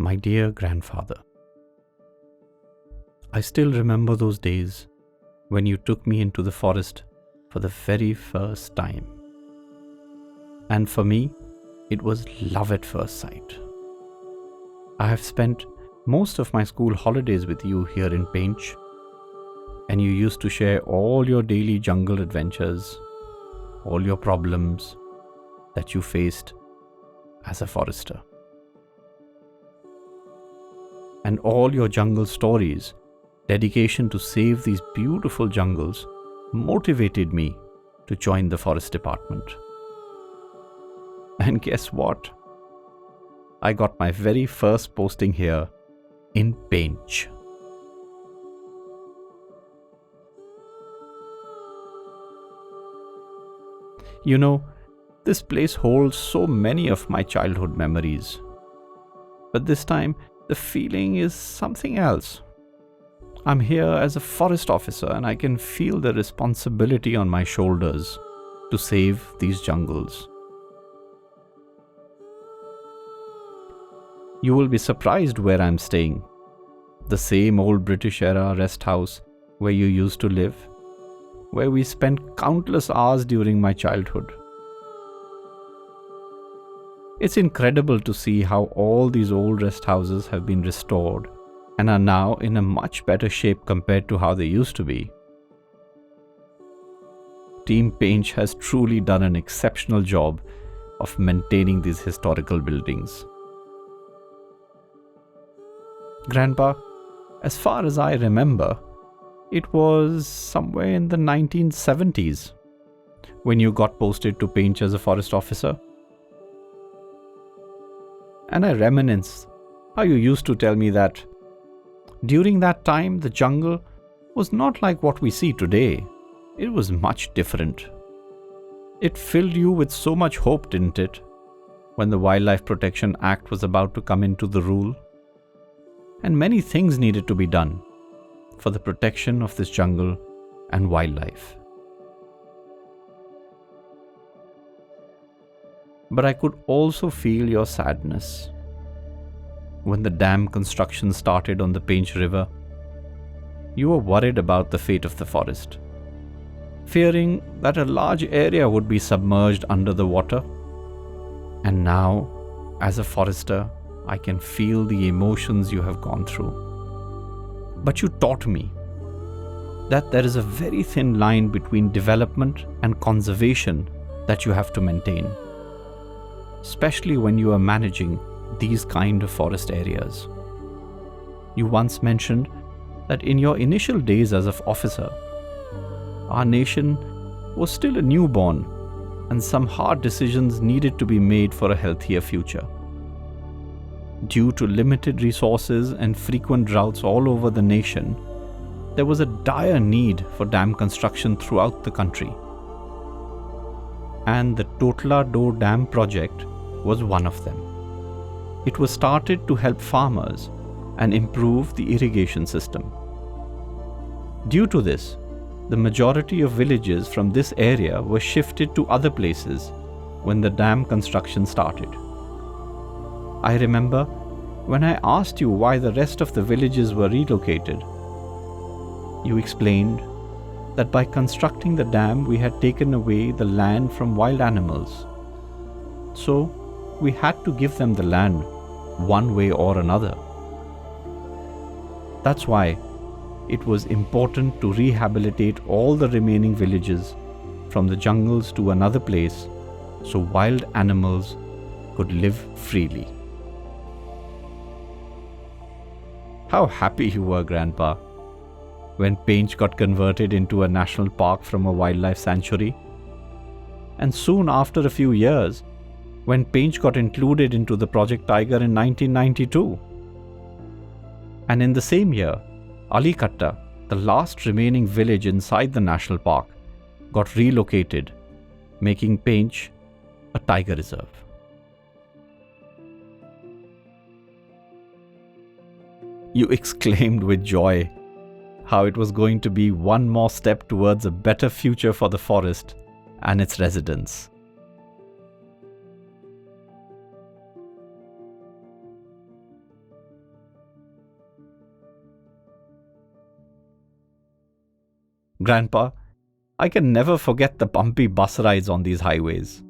My dear grandfather, I still remember those days when you took me into the forest for the very first time. And for me, it was love at first sight. I have spent most of my school holidays with you here in Pench, and you used to share all your daily jungle adventures, all your problems that you faced as a forester. And all your jungle stories, dedication to save these beautiful jungles, motivated me to join the forest department. And guess what? I got my very first posting here in Pench. You know, this place holds so many of my childhood memories. But this time, the feeling is something else. I'm here as a forest officer and I can feel the responsibility on my shoulders to save these jungles. You will be surprised where I'm staying. The same old British era rest house where you used to live, where we spent countless hours during my childhood. It's incredible to see how all these old rest houses have been restored and are now in a much better shape compared to how they used to be. Team Pench has truly done an exceptional job of maintaining these historical buildings. Grandpa, as far as I remember, it was somewhere in the 1970s when you got posted to Pench as a forest officer. And I reminisce how you used to tell me that during that time the jungle was not like what we see today. It was much different. It filled you with so much hope, didn't it, when the Wildlife Protection Act was about to come into the rule? And many things needed to be done for the protection of this jungle and wildlife. But I could also feel your sadness. When the dam construction started on the Pench River, you were worried about the fate of the forest, fearing that a large area would be submerged under the water. And now, as a forester, I can feel the emotions you have gone through. But you taught me that there is a very thin line between development and conservation that you have to maintain, especially when you are managing these kind of forest areas. You once mentioned that in your initial days as an officer, our nation was still a newborn and some hard decisions needed to be made for a healthier future. Due to limited resources and frequent droughts all over the nation, there was a dire need for dam construction throughout the country. And the Totla Do Dam project was one of them. It was started to help farmers and improve the irrigation system. Due to this, the majority of villages from this area were shifted to other places when the dam construction started. I remember when I asked you why the rest of the villages were relocated. You explained that by constructing the dam we had taken away the land from wild animals. So we had to give them the land one way or another. That's why it was important to rehabilitate all the remaining villages from the jungles to another place so wild animals could live freely. How happy you were, Grandpa, when Pench got converted into a national park from a wildlife sanctuary. And soon after a few years, when Pench got included into the Project Tiger in 1992. And in the same year, Alikatta, the last remaining village inside the national park, got relocated, making Pench a tiger reserve. You exclaimed with joy how it was going to be one more step towards a better future for the forest and its residents. Grandpa, I can never forget the bumpy bus rides on these highways.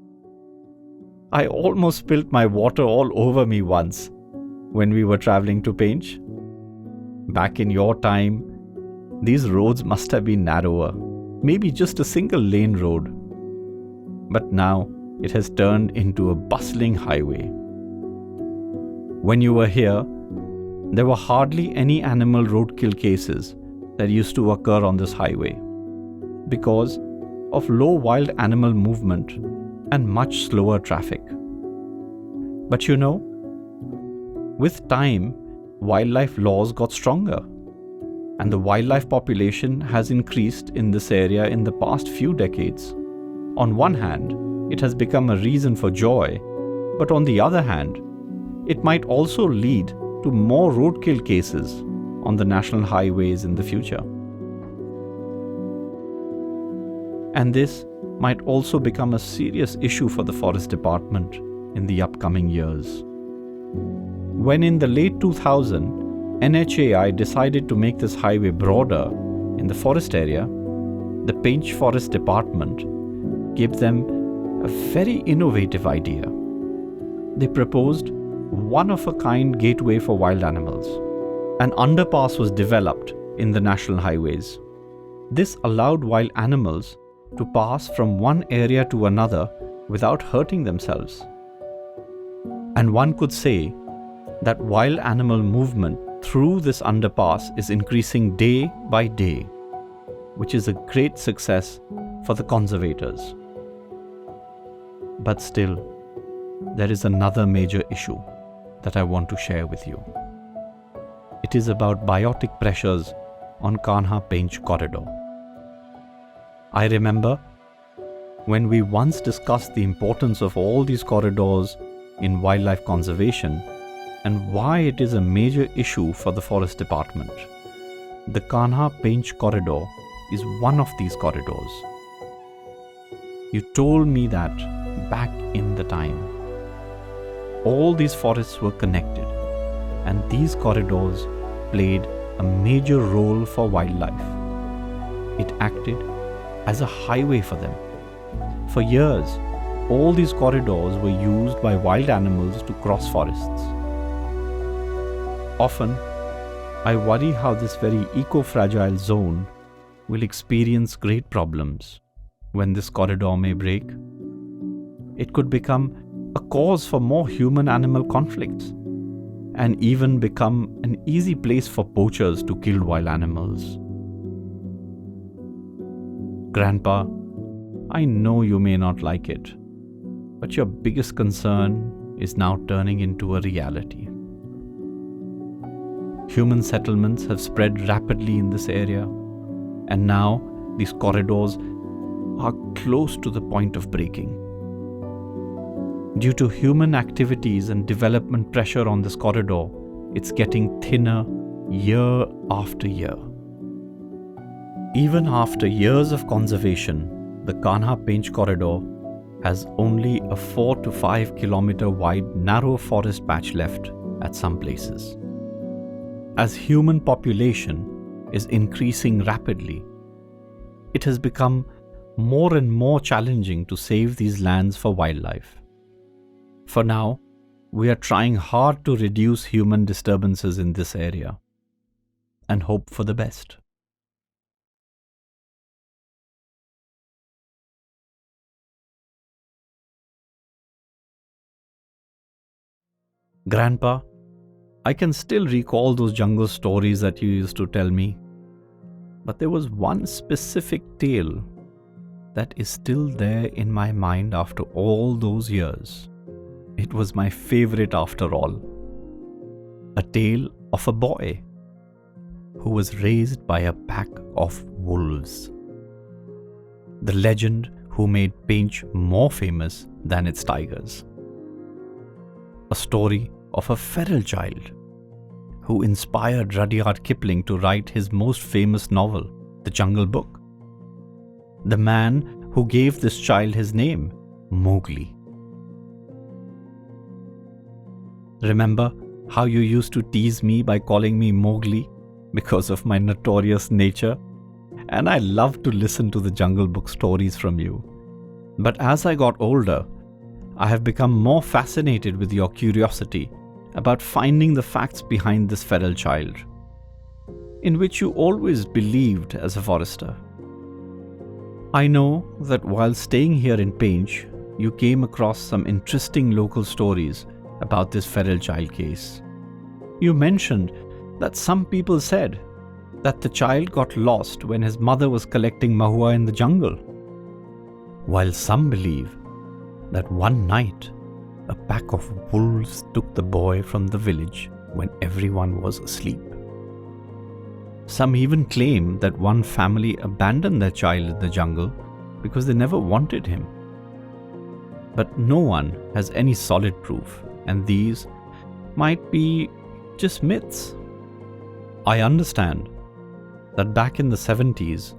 I almost spilt my water all over me once when we were traveling to Pench. Back in your time, these roads must have been narrower, maybe just a single lane road. But now it has turned into a bustling highway. When you were here, there were hardly any animal roadkill cases that used to occur on this highway because of low wild animal movement and much slower traffic. But you know, with time, wildlife laws got stronger, and the wildlife population has increased in this area in the past few decades. On one hand, it has become a reason for joy, but on the other hand, it might also lead to more roadkill cases on the national highways in the future. And this might also become a serious issue for the Forest Department in the upcoming years. When in the late 2000s, NHAI decided to make this highway broader in the forest area, the Pench Forest Department gave them a very innovative idea. They proposed one-of-a-kind gateway for wild animals. An underpass was developed in the national highways. This allowed wild animals to pass from one area to another without hurting themselves. And one could say that wild animal movement through this underpass is increasing day by day, which is a great success for the conservators. But still, there is another major issue that I want to share with you. It is about biotic pressures on Kanha-Pench corridor. I remember when we once discussed the importance of all these corridors in wildlife conservation and why it is a major issue for the Forest Department. The Kanha-Pench corridor is one of these corridors. You told me that back in the time. All these forests were connected, and these corridors played a major role for wildlife. It acted as a highway for them. For years, all these corridors were used by wild animals to cross forests. Often, I worry how this very eco-fragile zone will experience great problems when this corridor may break. It could become a cause for more human-animal conflicts and even become an easy place for poachers to kill wild animals. Grandpa, I know you may not like it, but your biggest concern is now turning into a reality. Human settlements have spread rapidly in this area, and now these corridors are close to the point of breaking. Due to human activities and development pressure on this corridor, it's getting thinner year after year. Even after years of conservation, the Kanha-Pench corridor has only a 4 to 5 kilometer wide narrow forest patch left at some places. As human population is increasing rapidly, it has become more and more challenging to save these lands for wildlife. For now, we are trying hard to reduce human disturbances in this area and hope for the best. Grandpa, I can still recall those jungle stories that you used to tell me, but there was one specific tale that is still there in my mind after all those years. It was my favorite after all. A tale of a boy who was raised by a pack of wolves. The legend who made Pench more famous than its tigers. A story of a feral child who inspired Rudyard Kipling to write his most famous novel, The Jungle Book. The man who gave this child his name, Mowgli. Remember how you used to tease me by calling me Mowgli because of my notorious nature and I loved to listen to the Jungle Book stories from you. But as I got older, I have become more fascinated with your curiosity about finding the facts behind this feral child, in which you always believed as a forester. I know that while staying here in Pench, you came across some interesting local stories about this feral child case. You mentioned that some people said that the child got lost when his mother was collecting mahua in the jungle, while some believe that one night a pack of wolves took the boy from the village when everyone was asleep. Some even claim that one family abandoned their child in the jungle because they never wanted him. But no one has any solid proof, and these might be just myths. I understand that back in the 70s,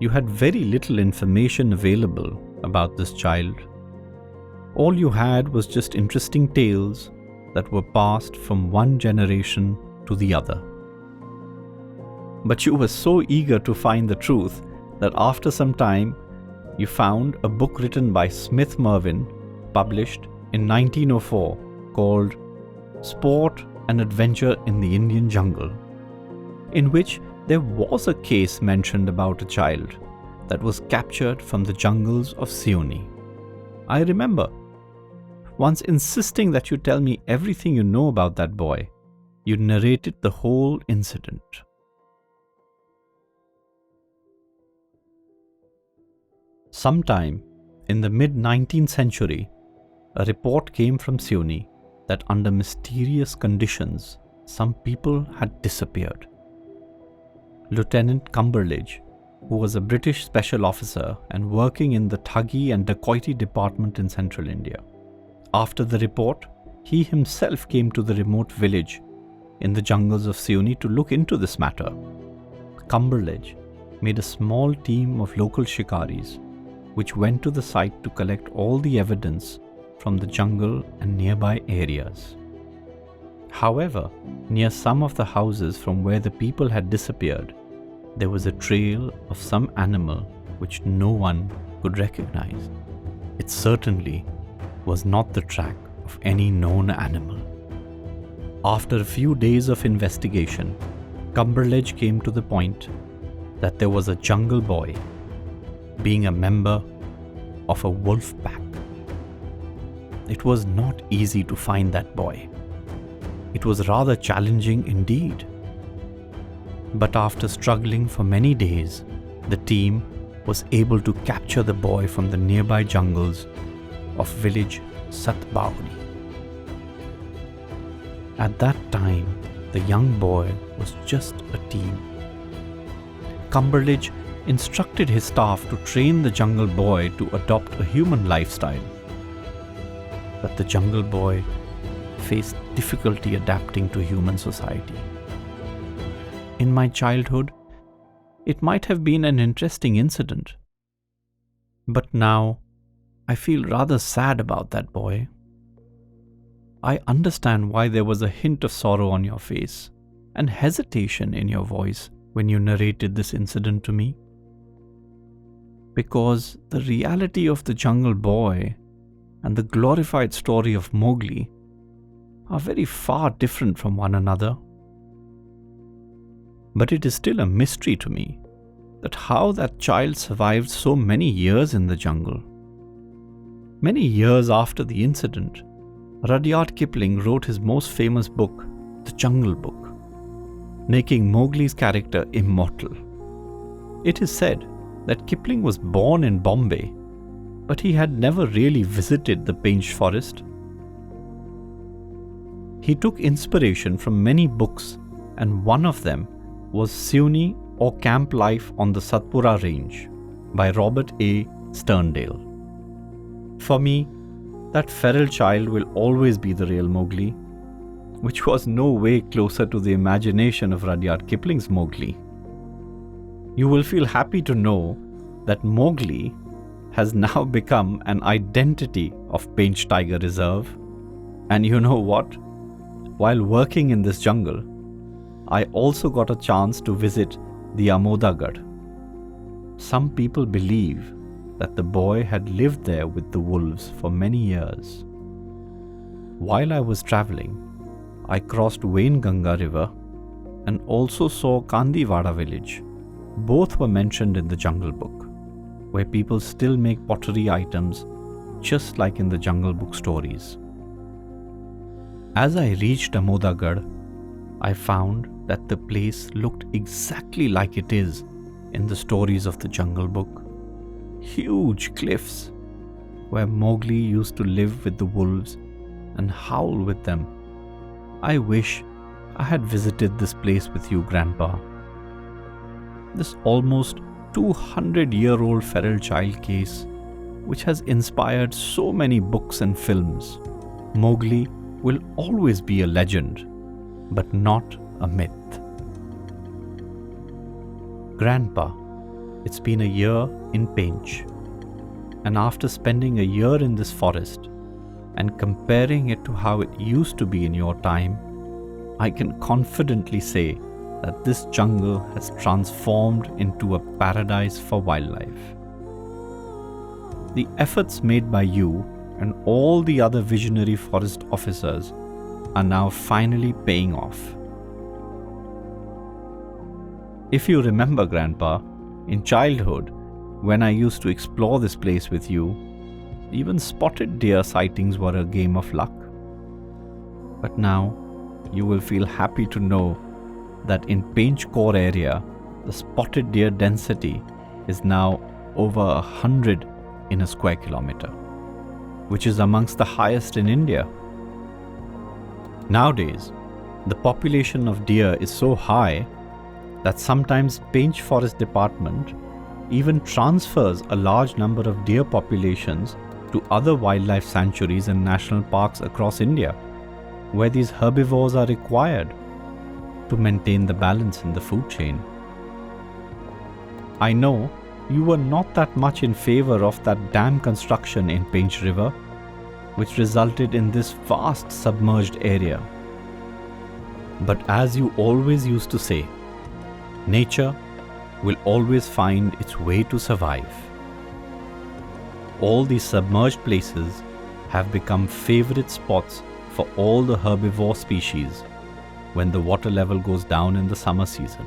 you had very little information available about this child. All you had was just interesting tales that were passed from one generation to the other. But you were so eager to find the truth that after some time, you found a book written by Smith Mervyn, published in 1904, called Sport and Adventure in the Indian Jungle, in which there was a case mentioned about a child that was captured from the jungles of Seoni. I remember once insisting that you tell me everything you know about that boy. You narrated the whole incident. Sometime in the mid-19th century, a report came from Seoni that under mysterious conditions, some people had disappeared. Lieutenant Cumberledge, who was a British special officer and working in the Thuggy and Dacoity department in central India. After the report, he himself came to the remote village in the jungles of Seoni to look into this matter. Cumberledge made a small team of local shikaris which went to the site to collect all the evidence from the jungle and nearby areas. However, near some of the houses from where the people had disappeared, there was a trail of some animal which no one could recognize. It certainly was not the track of any known animal. After a few days of investigation, Cumberledge came to the point that there was a jungle boy being a member of a wolf pack. It was not easy to find that boy. It was rather challenging indeed. But after struggling for many days, the team was able to capture the boy from the nearby jungles of village Satbauri. At that time, the young boy was just a teen. Cumberledge instructed his staff to train the jungle boy to adopt a human lifestyle. But the jungle boy faced difficulty adapting to human society. In my childhood, it might have been an interesting incident. But now, I feel rather sad about that boy. I understand why there was a hint of sorrow on your face and hesitation in your voice when you narrated this incident to me. Because the reality of the jungle boy and the glorified story of Mowgli are very far different from one another. But it is still a mystery to me that how that child survived so many years in the jungle. Many years after the incident, Rudyard Kipling wrote his most famous book, The Jungle Book, making Mowgli's character immortal. It is said that Kipling was born in Bombay, but he had never really visited the Pench forest. He took inspiration from many books, and one of them was Seoni or Camp Life on the Satpura Range by Robert A. Sterndale. For me, that feral child will always be the real Mowgli, which was no way closer to the imagination of Rudyard Kipling's Mowgli. You will feel happy to know that Mowgli has now become an identity of Pench Tiger Reserve. And you know what? While working in this jungle, I also got a chance to visit the Amodagad, Some people believe that the boy had lived there with the wolves for many years. While I was traveling, I crossed Wainganga River and also saw Kandivada village. Both were mentioned in the Jungle Book, where people still make pottery items just like in the Jungle Book stories. As I reached Damodagad, I found that the place looked exactly like it is in the stories of the Jungle Book. Huge cliffs where Mowgli used to live with the wolves and howl with them. I wish I had visited this place with you, Grandpa. This almost 200-year-old feral child case, which has inspired so many books and films. Mowgli will always be a legend, but not a myth. Grandpa, it's been a year in Pench, and after spending a year in this forest and comparing it to how it used to be in your time, I can confidently say that this jungle has transformed into a paradise for wildlife. The efforts made by you and all the other visionary forest officers are now finally paying off. If you remember, Grandpa, in childhood, when I used to explore this place with you, even spotted deer sightings were a game of luck. But now, you will feel happy to know that in Pench core area, the spotted deer density is now over 100 in a square kilometer, which is amongst the highest in India. Nowadays, the population of deer is so high that sometimes Pench Forest Department even transfers a large number of deer populations to other wildlife sanctuaries and national parks across India, where these herbivores are required to maintain the balance in the food chain. I know you were not that much in favor of that dam construction in Pench River, which resulted in this vast submerged area. But as you always used to say, nature will always find its way to survive. All these submerged places have become favorite spots for all the herbivore species when the water level goes down in the summer season.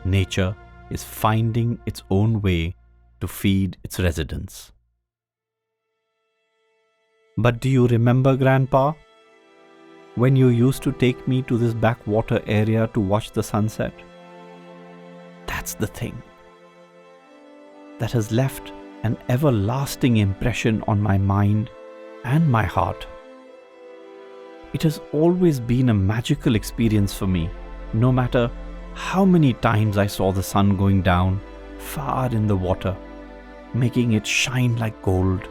Nature is finding its own way to feed its residents. But do you remember, Grandpa, when you used to take me to this backwater area to watch the sunset? That's the thing that has left an everlasting impression on my mind and my heart. It has always been a magical experience for me, no matter how many times I saw the sun going down far in the water, making it shine like gold.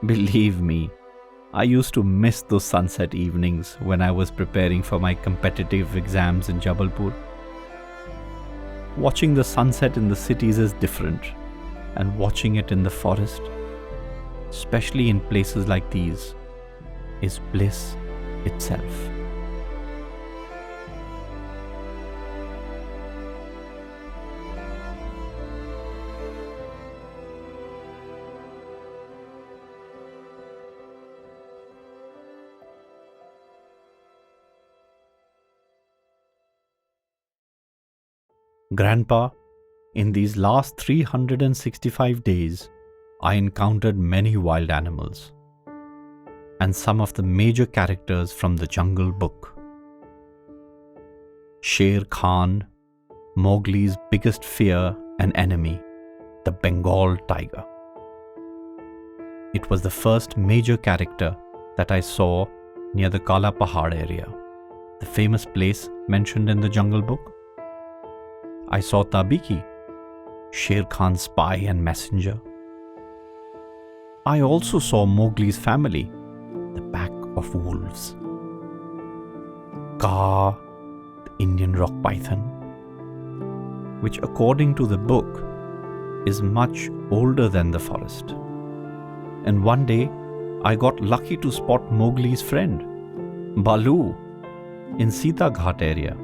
Believe me, I used to miss those sunset evenings when I was preparing for my competitive exams in Jabalpur. Watching the sunset in the cities is different, and watching it in the forest, especially in places like these, is bliss itself. Grandpa, in these last 365 days, I encountered many wild animals and some of the major characters from the Jungle Book. Sher Khan, Mowgli's biggest fear and enemy, the Bengal tiger. It was the first major character that I saw near the Kala Pahad area, the famous place mentioned in the Jungle Book. I saw Tabiki, Sher Khan's spy and messenger. I also saw Mowgli's family, the pack of wolves. Kaa, the Indian rock python, which according to the book is much older than the forest. And one day, I got lucky to spot Mowgli's friend, Balu, in Sita Ghat area.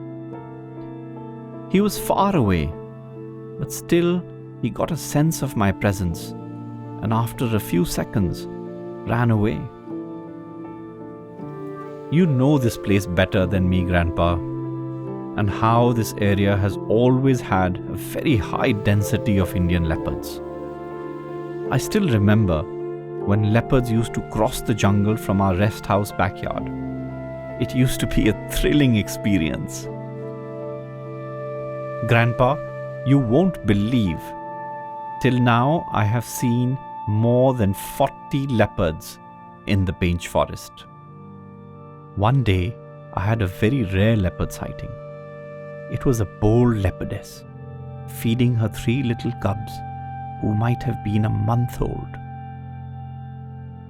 He was far away, but still he got a sense of my presence, and after a few seconds ran away. You know this place better than me, Grandpa, and how this area has always had a very high density of Indian leopards. I still remember when leopards used to cross the jungle from our rest house backyard. It used to be a thrilling experience. Grandpa, you won't believe. Till now, I have seen more than 40 leopards in the Pench forest. One day, I had a very rare leopard sighting. It was a bold leopardess, feeding her 3 little cubs, who might have been a month old.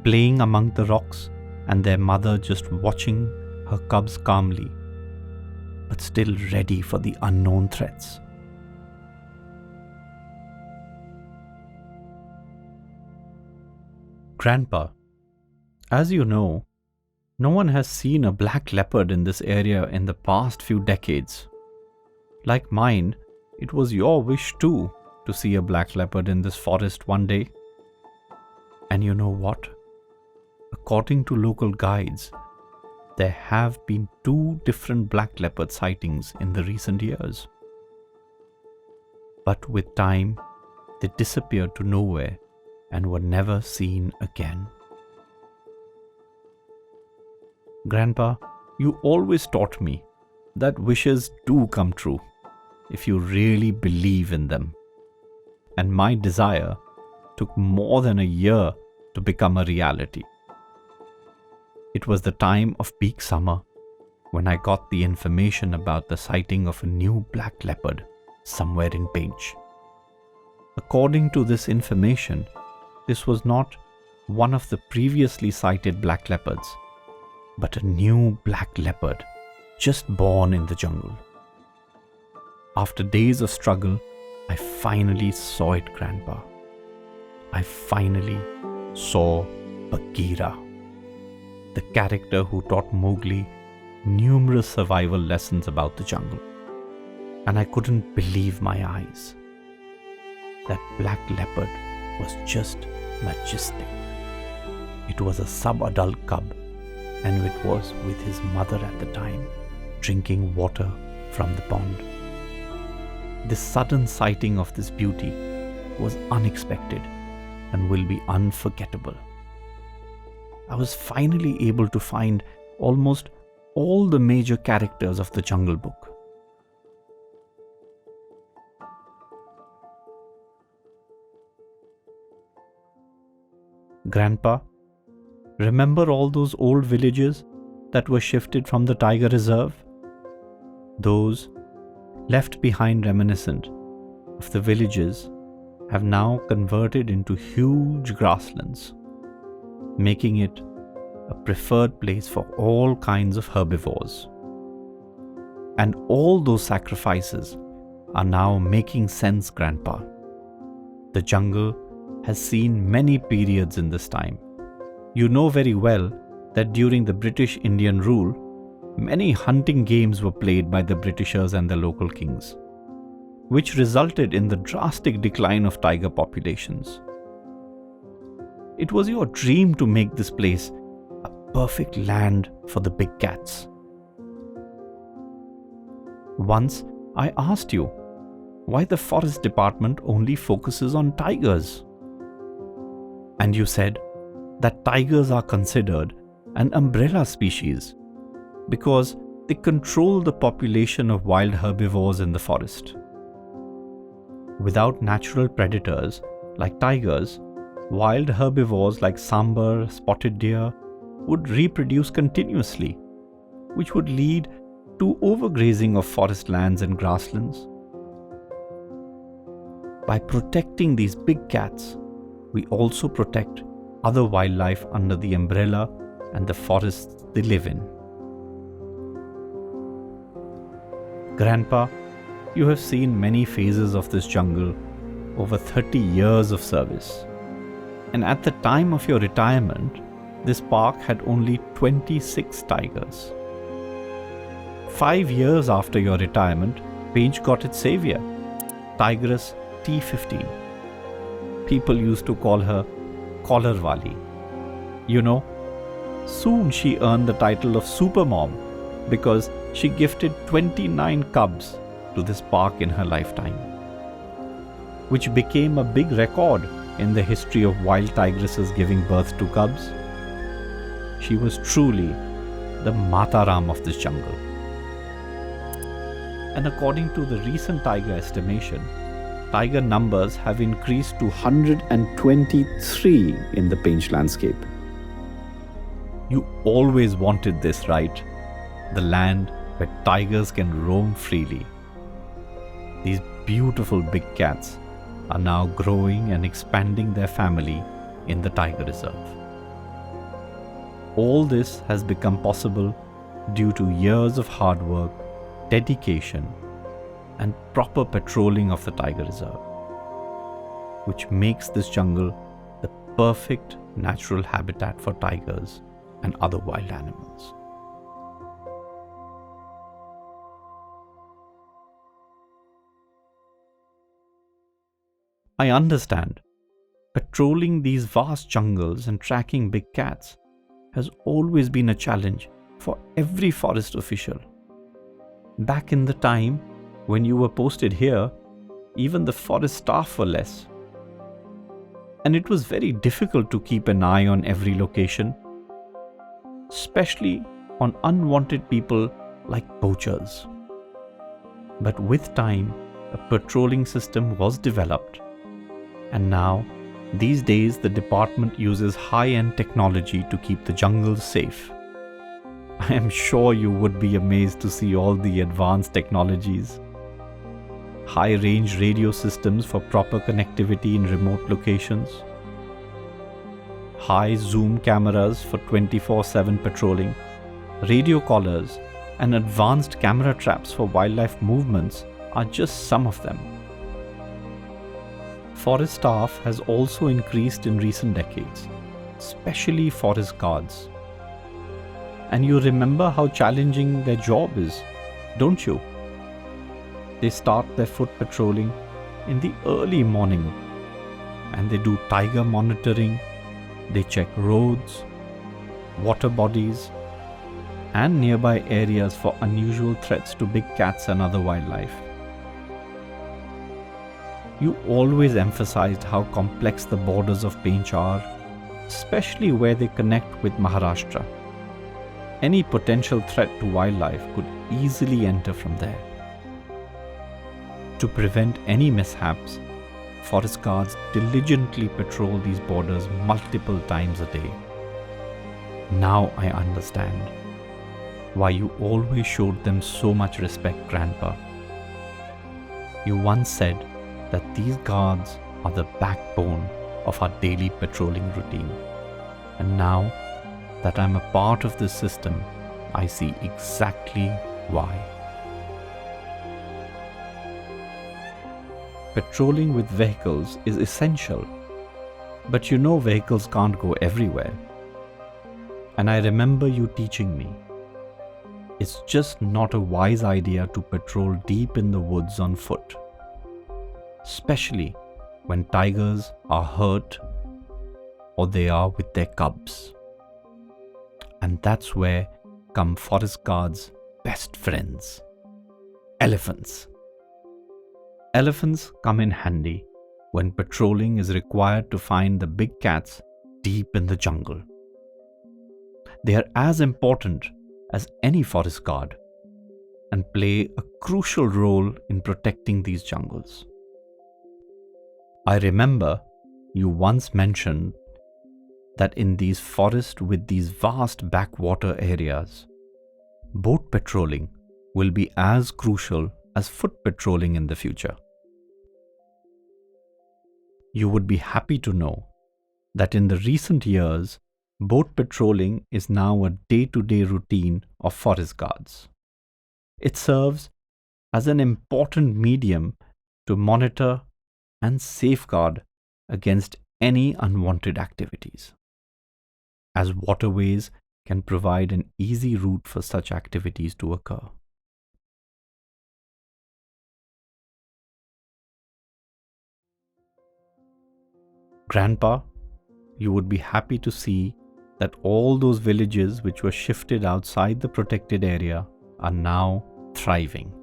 Playing among the rocks, and their mother just watching her cubs calmly, but still ready for the unknown threats. Grandpa, as you know, no one has seen a black leopard in this area in the past few decades. Like mine, it was your wish too to see a black leopard in this forest one day. And you know what? According to local guides, there have been 2 different black leopard sightings in the recent years. But with time, they disappeared to nowhere and were never seen again. Grandpa, you always taught me that wishes do come true if you really believe in them. And my desire took more than a year to become a reality. It was the time of peak summer when I got the information about the sighting of a new black leopard somewhere in Pench. According to this information, this was not one of the previously sighted black leopards, but a new black leopard just born in the jungle. After days of struggle, I finally saw it, Grandpa. I finally saw Bagheera, the character who taught Mowgli numerous survival lessons about the jungle. And I couldn't believe my eyes. That black leopard was just majestic. It was a sub-adult cub, and it was with his mother at the time, drinking water from the pond. This sudden sighting of this beauty was unexpected and will be unforgettable. I was finally able to find almost all the major characters of the Jungle Book. Grandpa, remember all those old villages that were shifted from the Tiger Reserve? Those left behind reminiscent of the villages have now converted into huge grasslands, making it a preferred place for all kinds of herbivores. And all those sacrifices are now making sense, Grandpa. The jungle has seen many periods in this time. You know very well that during the British Indian rule, many hunting games were played by the Britishers and the local kings, which resulted in the drastic decline of tiger populations. It was your dream to make this place a perfect land for the big cats. Once I asked you why the forest department only focuses on tigers. And you said that tigers are considered an umbrella species because they control the population of wild herbivores in the forest. Without natural predators like tigers, wild herbivores like sambar, spotted deer would reproduce continuously, which would lead to overgrazing of forest lands and grasslands. By protecting these big cats, we also protect other wildlife under the umbrella and the forests they live in. Grandpa, you have seen many phases of this jungle over 30 years of service. And at the time of your retirement, this park had only 26 tigers. 5 years after your retirement, Pench got its savior, Tigress T15. People used to call her Collar Wali. You know, soon she earned the title of Supermom because she gifted 29 cubs to this park in her lifetime, which became a big record in the history of wild tigresses giving birth to cubs. She was truly the Mataram of this jungle. And according to the recent tiger estimation, tiger numbers have increased to 123 in the Pench landscape. You always wanted this, right? The land where tigers can roam freely. These beautiful big cats are now growing and expanding their family in the Tiger Reserve. All this has become possible due to years of hard work, dedication, and proper patrolling of the Tiger Reserve, which makes this jungle the perfect natural habitat for tigers and other wild animals. I understand. Patrolling these vast jungles and tracking big cats has always been a challenge for every forest official. Back in the time when you were posted here, even the forest staff were less. And it was very difficult to keep an eye on every location, especially on unwanted people like poachers. But with time, a patrolling system was developed. And now, these days, the department uses high-end technology to keep the jungles safe. I am sure you would be amazed to see all the advanced technologies. High-range radio systems for proper connectivity in remote locations. High-zoom cameras for 24/7 patrolling. Radio collars and advanced camera traps for wildlife movements are just some of them. Forest staff has also increased in recent decades, especially forest guards. And you remember how challenging their job is, don't you? They start their foot patrolling in the early morning and they do tiger monitoring, they check roads, water bodies, and nearby areas for unusual threats to big cats and other wildlife. You always emphasized how complex the borders of Pench are, especially where they connect with Maharashtra. Any potential threat to wildlife could easily enter from there. To prevent any mishaps, forest guards diligently patrol these borders multiple times a day. Now I understand why you always showed them so much respect, Grandpa. You once said that these guards are the backbone of our daily patrolling routine. And now that I'm a part of this system, I see exactly why. Patrolling with vehicles is essential, but you know vehicles can't go everywhere. And I remember you teaching me, it's just not a wise idea to patrol deep in the woods on foot, especially when tigers are hurt or they are with their cubs. And that's where come forest guards' best friends, elephants. Elephants come in handy when patrolling is required to find the big cats deep in the jungle. They are as important as any forest guard and play a crucial role in protecting these jungles. I remember you once mentioned that in these forests with these vast backwater areas, boat patrolling will be as crucial as foot patrolling in the future. You would be happy to know that in the recent years, boat patrolling is now a day-to-day routine of forest guards. It serves as an important medium to monitor and safeguard against any unwanted activities, as waterways can provide an easy route for such activities to occur. Grandpa, you would be happy to see that all those villages which were shifted outside the protected area are now thriving.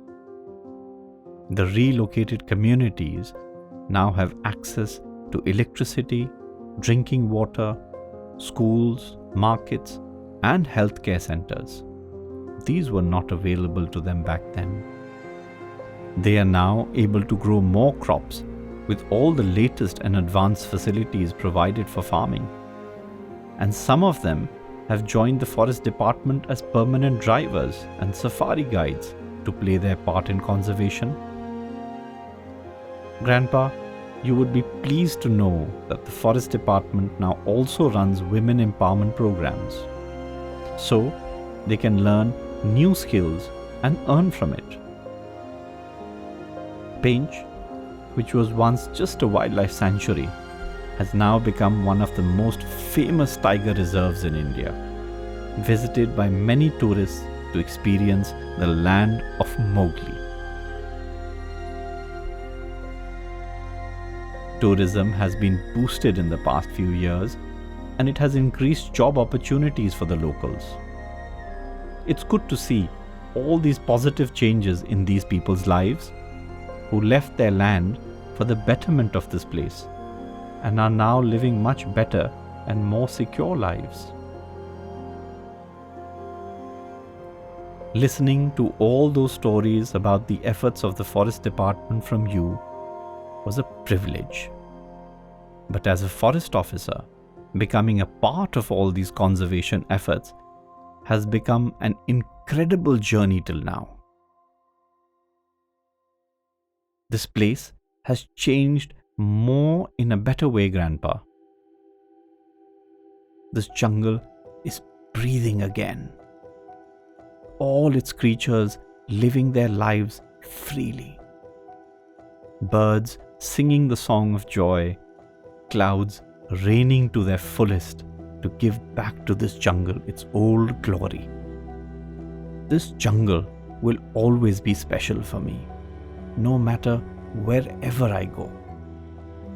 The relocated communities now have access to electricity, drinking water, schools, markets, and healthcare centers. These were not available to them back then. They are now able to grow more crops with all the latest and advanced facilities provided for farming. And some of them have joined the forest department as permanent drivers and safari guides to play their part in conservation. Grandpa, you would be pleased to know that the forest department now also runs women empowerment programs, so they can learn new skills and earn from it. Pench, which was once just a wildlife sanctuary, has now become one of the most famous tiger reserves in India, visited by many tourists to experience the land of Mowgli. Tourism has been boosted in the past few years, and it has increased job opportunities for the locals. It's good to see all these positive changes in these people's lives who left their land for the betterment of this place and are now living much better and more secure lives. Listening to all those stories about the efforts of the forest department from you was a privilege. But as a forest officer, becoming a part of all these conservation efforts has become an incredible journey till now. This place has changed more in a better way, Grandpa. This jungle is breathing again. All its creatures living their lives freely. Birds singing the song of joy, clouds raining to their fullest to give back to this jungle its old glory. This jungle will always be special for me, no matter wherever I go.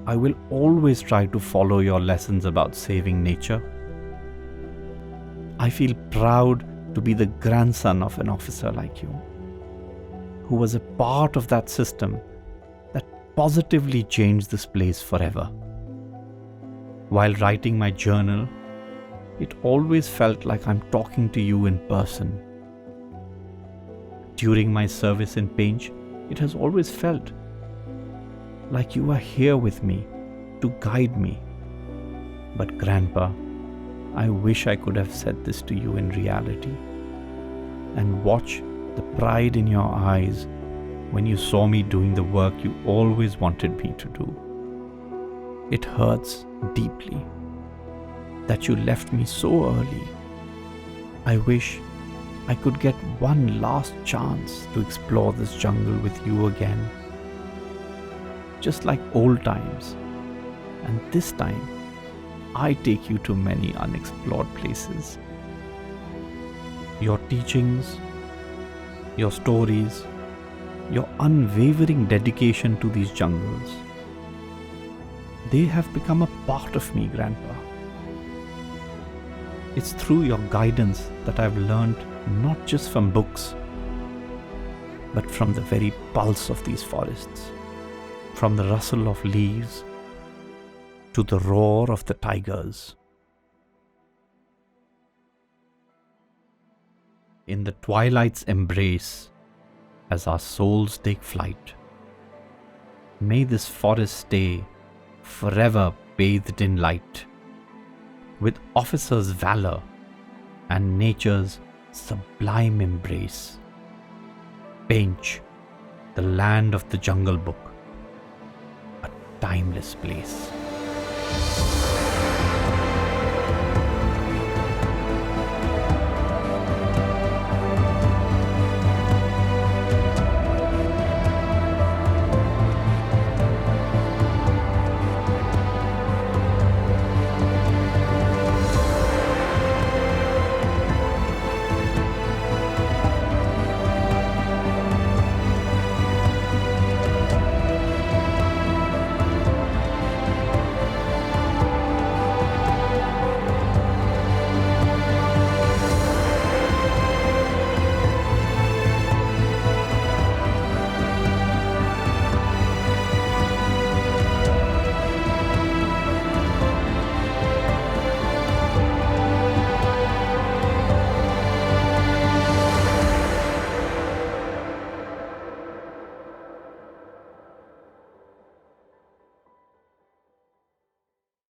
I will always try to follow your lessons about saving nature. I feel proud to be the grandson of an officer like you, who was a part of that system that positively changed this place forever. While writing my journal, it always felt like I'm talking to you in person. During my service in Pench, it has always felt like you are here with me to guide me. But Grandpa, I wish I could have said this to you in reality and watch the pride in your eyes when you saw me doing the work you always wanted me to do. It hurts deeply that you left me so early. I wish I could get one last chance to explore this jungle with you again, just like old times. And this time, I take you to many unexplored places. Your teachings, your stories, your unwavering dedication to these jungles, they have become a part of me, Grandpa. It's through your guidance that I've learned not just from books, but from the very pulse of these forests, from the rustle of leaves to the roar of the tigers. In the twilight's embrace, as our souls take flight, may this forest stay forever bathed in light, with officers' valor and nature's sublime embrace. Pench, the land of the Jungle Book, a timeless place.